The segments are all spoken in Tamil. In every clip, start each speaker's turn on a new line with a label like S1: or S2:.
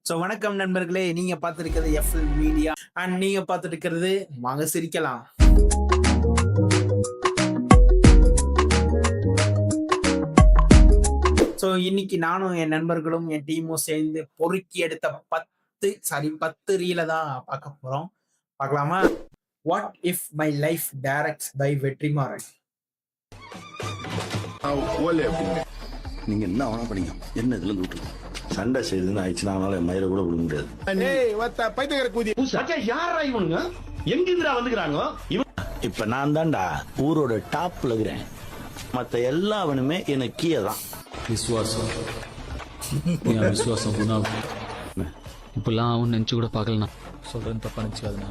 S1: ஸோ வணக்கம் நண்பர்களே, நீங்க பார்த்துருக்கிறது எஃப்எல் மீடியா அண்ட் நீங்க பார்த்துட்டு இருக்கிறது வாங்க சிரிக்கலாம். ஸோ இன்னைக்கு நானும் என் நண்பர்களும் என் டீமும் சேர்ந்து பொறுக்கி எடுத்த 10 ரீல தான் பார்க்க போறோம். பார்க்கலாமா? What if my life directs by Vetrimaaran.
S2: நீங்க என்ன வேணா பண்ணீங்க, என்ன இதுல விட்டுருங்க. சண்டை செய்யுதுன்னு ஆயிடுச்சுன்னா அவனால என் மயிரை கூட விட முடியாது. இப்ப நான் தான்டா ஊரோட டாப்ல இருக்கிறேன். மத்த எல்லாவனுமே எனக்கு கீழே தான்.
S3: விசுவாசம் விசுவாசம் இப்பெல்லாம் அவன் நினைச்சு கூட பார்க்கலண்ணா.
S4: சொல்றேன், தப்பா நினைச்சுக்காதுண்ணா.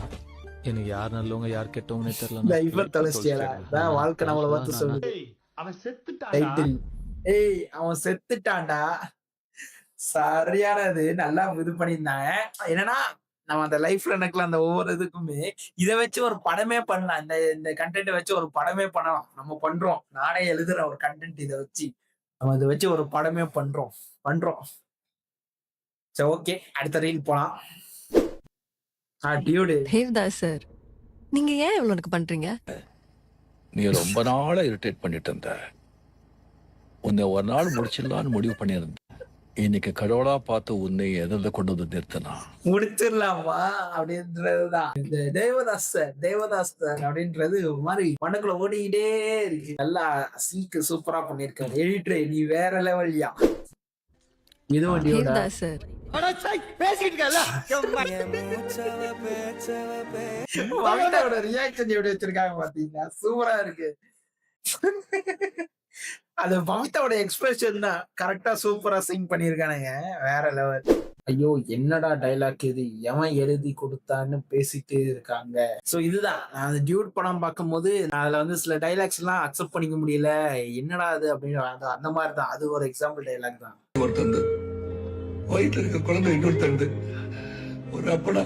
S4: எனக்கு யார் நல்லவங்க யார் கெட்டவங்கன்னே
S1: தெரியல. வாழ்க்கை நம்மளை பார்த்து சொல்லுது.
S2: அவன் செத்துட்டான்.
S1: அவன் செத்துட்டான்டா. சரியானது. நல்லா இது பண்ணியிருந்தாங்க. என்னன்னா நம்ம அந்த லைஃப்ல நடக்கல அந்த ஒவ்வொரு இதுக்குமே இதை வச்சு ஒரு படமே பண்ணலாம். இந்த கண்டென்ட் வச்சு ஒரு படமே பண்ணலாம். நம்ம பண்றோம். நானே எழுதுற ஒரு கண்டென்ட் இதை வச்சு நம்ம இதை வச்சு ஒரு படமே பண்றோம். சரி, ஓகே, அடுத்த ரீல் போலாம். டியூடு
S5: தேவ்தாஸ் சார், நீங்க ஏன் இவ்வளவு எனக்கு பண்றீங்க?
S6: நீ ரொம்ப நாளா இரிட்டேட் பண்ணிட்டு இருந்த. உன்னை ஒரு நாள் முடிச்சிடலான்னு முடிவு பண்ணியிருந்த. இன்னைக்கு கடவுளா பார்த்து உன்னை எதில் கொண்டு வந்து நிறுத்தினா
S1: முடிச்சிடலாமா அப்படின்றதுதான் இந்த தேவதாஸ் சார் அப்படின்றது ஒரு மாதிரி மண்ணுக்குள்ள ஓடிக்கிட்டே இருக்கு. நல்லா சிங்க் சூப்பரா பண்ணிருக்காரு எடிட்டர். நீ வேற லெவல்யா. இதுவும்
S5: தேவ்தாஸ் சார்,
S1: பவிதாவோட ரியாக்ஷன் எப்படி வச்சிருக்காங்க பாத்தீங்கன்னா சூப்பரா இருக்கு. அது பவிதாவோட எக்ஸ்பிரஷன் தான் கரெக்டா சூப்பரா சிங் பண்ணிருக்கானுங்க. வேற லெவல். ஐயோ, என்னடா டைலாக் இது, எவன் எழுதி கொடுத்தான்னு பேசிட்டு இருக்காங்க. சோ இதுதான் நான் அந்த டியூட் படம் பார்க்கும்போது அதுல வந்து சில டைலாக்ஸ் எல்லாம் அக்செப்ட் பண்ணிக்க முடியல. என்னடா அது அப்படின்னு அந்த மாதிரி தான். அது ஒரு எக்ஸாம்பிள் டைலாக் தான்.
S7: ஒருத்தந்து வயிற்றுல இருக்க குழந்தை இன்னொருத்தந்து ஒரு அப்படா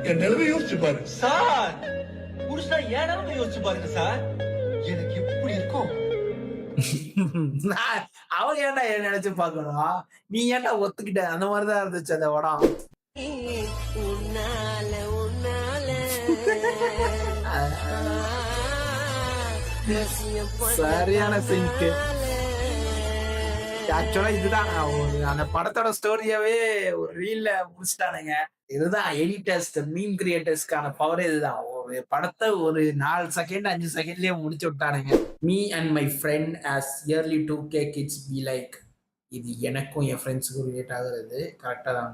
S7: என் நிலைமை யோசிச்சு பாரு
S8: சார். புருஷா ஏன் நிலைமை யோசிச்சு பாருங்க சார். எனக்கு எப்படி இருக்கும்?
S1: அவங்க ஏன்டா என்ன நினைச்சு பாக்கணும், நீ ஏன்டா ஒத்துக்கிட்ட? அந்த மாதிரிதான் இருந்துச்சு அந்த படம். சரியான சிங்க். ஆக்சுவலா இதுதான் அந்த படத்தோட ஸ்டோரியாவே ஒரு ரீல்ல முடிச்சுட்டானுங்க. இதுதான் எடிட்டர்ஸ், மீம் கிரியேட்டர்ஸ்க்கான பவர். இதுதான் ஒரு படத்தை ஒரு 4 செகண்ட் 5 செகண்ட்லயே முடிச்சு விட்டானுங்க. Me and my friend as early 2K kids be like. இது எனக்கும் என் ஃப்ரெண்ட்ஸுக்கும் ரிலேட் ஆகுறது. கரெக்டா தான்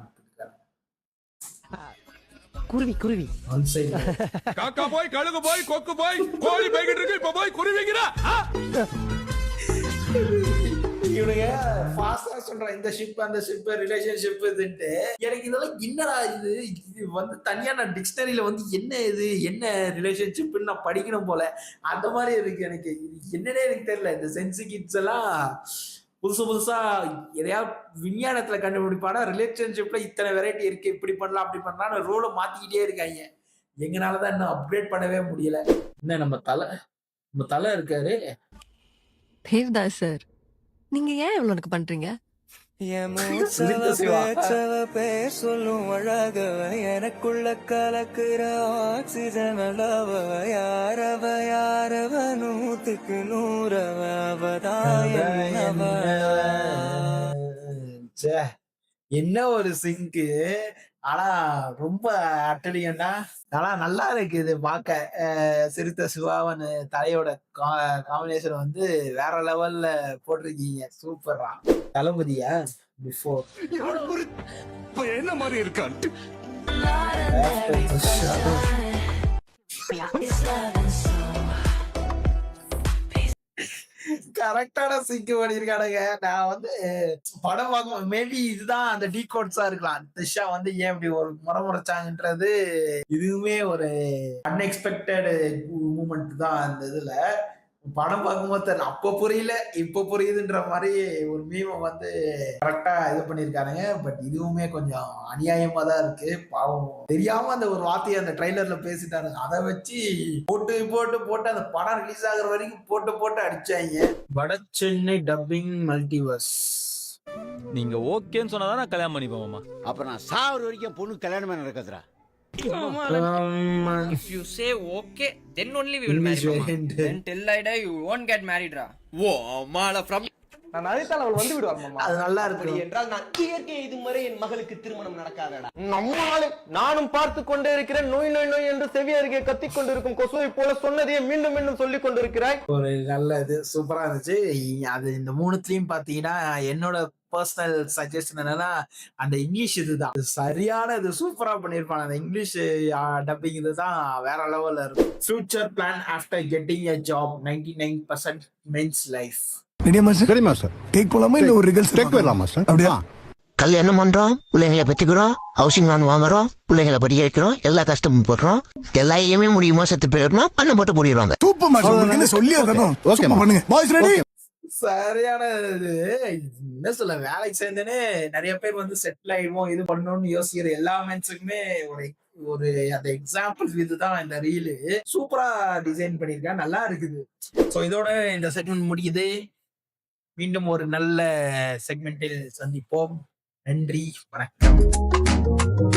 S8: குருவி
S7: காக்கா போய் கழுகு போய் கொக்கு போய் கோழி போய்கிட்டு இருக்கு. இப்ப போய் குருவிங்கிறா.
S1: இவனுங்க ஃபாஸ்டா சொல்றான் இந்த ஷிப் அந்த ஷிப் ரிலேஷன்ஷிப் இதுன்ட்டு. எனக்கு இதெல்லாம் என்னடா இது வந்து தனியா நான் டிக்ஷனரியில வந்து என்ன ரிலேஷன்ஷிப்னு நான் படிக்கணும் போல. அந்த மாதிரி இருக்கு எனக்கு. இது என்னன்னே எனக்கு தெரியல. இந்த சென்சி கிட்ஸ் எல்லாம் புதுசா எதையாவது விஞ்ஞானத்துல கண்டுபிடிப்பானா ரிலேஷன்ஷிப்ல இத்தனை வெரைட்டி இருக்கு, இப்படி பண்ணலாம் அப்படி பண்ணலாம் ரூலை மாத்திக்கிட்டே இருக்காங்க. எங்கனாலதான் இன்னும் அப்டேட் பண்ணவே முடியல. என்ன நம்ம தலை இருக்காரு.
S5: தேவ்தாஸ் சார், நீங்க ஏன் இவ்வளவு எனக்கு பண்றீங்க?
S8: சொல்லும் அழக எனக்குள்ள கலக்குற ஆக்சிஜன் அளவ யாரவ 100க்கு 100
S1: என்ன ஒரு சிங்கு. ஆனா ரொம்ப அட்டலியண்டா. ஆனா நல்லா இருக்கு இது பார்க்க. சிறுத்தை சிவாவன் தலையோட காம்பினேஷன் வந்து வேற லெவல்ல போட்டிருக்கீங்க. சூப்பரா. தளபதியா பிஃபோர்
S7: என்ன மாதிரி இருக்கான்.
S1: கரெக்டான சிங்க் பண்ணிருக்கானுங்க. நான் வந்து படம் பார்க்கும் மேபி இதுதான் அந்த டீகோட்ஸா இருக்கலாம். திஷா வந்து ஏன் இப்படி ஒரு முறைச்சாங்கன்றது இதுவுமே ஒரு அன்எக்ஸ்பெக்டட் மூமெண்ட் தான். அந்த இதுல படம் பார்க்கும்போது தெரியல, அப்ப புரியல இப்ப புரியுதுன்ற மாதிரி ஒரு மீமை வந்து கரெக்டா இது பண்ணிருக்கானுங்க. பட் இதுவுமே கொஞ்சம் அநியாயமா தான் இருக்கு. பாவம் தெரியாம அந்த ஒரு வார்த்தையை அந்த ட்ரைலர்ல பேசிட்டானுங்க. அதை வச்சு போட்டு அந்த படம் ரிலீஸ் ஆகுற வரைக்கும் போட்டு அடிச்சாங்க. வட சென்னை டப்பிங் மல்டிவர்ஸ்
S4: நீங்க ஓகேன்னு சொன்னாதான் நான் கல்யாணம் பண்ணிப்பேன் மாமா.
S9: அப்ப நான் சாவர வரைக்கும் பொண்ணு கல்யாணமே நடக்குதுடா.
S10: If you say okay, then only we will marry. Then till I die, you won't get married, ra. Whoa, mala from.
S8: நான் அழைத்தால் அவள் வந்து விடுவார் மாமா.
S1: அது நல்லா இருக்கு
S8: என்றால் நான் இயற்கை இது முறை என் மகளுக்கு திருமணம் நடக்காதடா. நம்மாலே நானும் பார்த்து கொண்டே இருக்கிறேன். நோய் நோய் நோய் என்று செவி அருகே கத்திக் கொண்டிருக்கும் கொசுவை போல சொன்னதையே மீண்டும் மீண்டும் சொல்லிக் கொண்டிருக்கிறாய்.
S1: ஒரு நல்ல இது சூப்பரா இருந்துச்சு. அது இந்த மூணுத்துலயும் பாத்தீங்கன்னா என்னோட பர்சனல் சஜஷன் என்னன்னா அந்த இங்கிலீஷ் இதுதான் சரியான இது சூப்பரா பண்ணிருப்பாங்க. அந்த இங்கிலீஷ் டப்பிங் இதுதான் வேற லெவல்ல இருக்கும். Future plan after getting a job 99% men's life.
S9: சரிமா சார். டேக் போலாமா இல்ல ஒரு ரிகல்ஸ் டேக் போயிடலாமா சார்? அப்படியா? கல்யாணம் பண்றோம், பிள்ளைங்களை பெற்றுக்கிறோம், ஹவுசிங் லோன் வாங்குறோம், பிள்ளைங்களை படிக்க வைக்கிறோம், எல்லா கஷ்டமும் போடுறோம். எல்லாமே முடியுமா செத்து போயிடணும் பண்ண போட்டு முடிடுவாங்க. சூப்பர் மாஸ்டர் சொல்லி ஓகே பண்ணுங்க. Boys ready?
S1: சரியான இது என்ன சொல்ல வேலைக்கு சேர்ந்தேனே நிறைய பேர் வந்து செட்டில் ஆயிடுவோம் இது பண்ணணும்னு யோசிக்கிற எல்லா மென்ஸுக்குமே ஒரு அந்த எக்ஸாம்பிள் இதுதான் இந்த ரீலு. சூப்பரா டிசைன் பண்ணிருக்கேன், நல்லா இருக்குது. ஸோ இதோட இந்த செக்மெண்ட் முடியுது. மீண்டும் ஒரு நல்ல செக்மெண்டில் சந்திப்போம். நன்றி, வணக்கம்.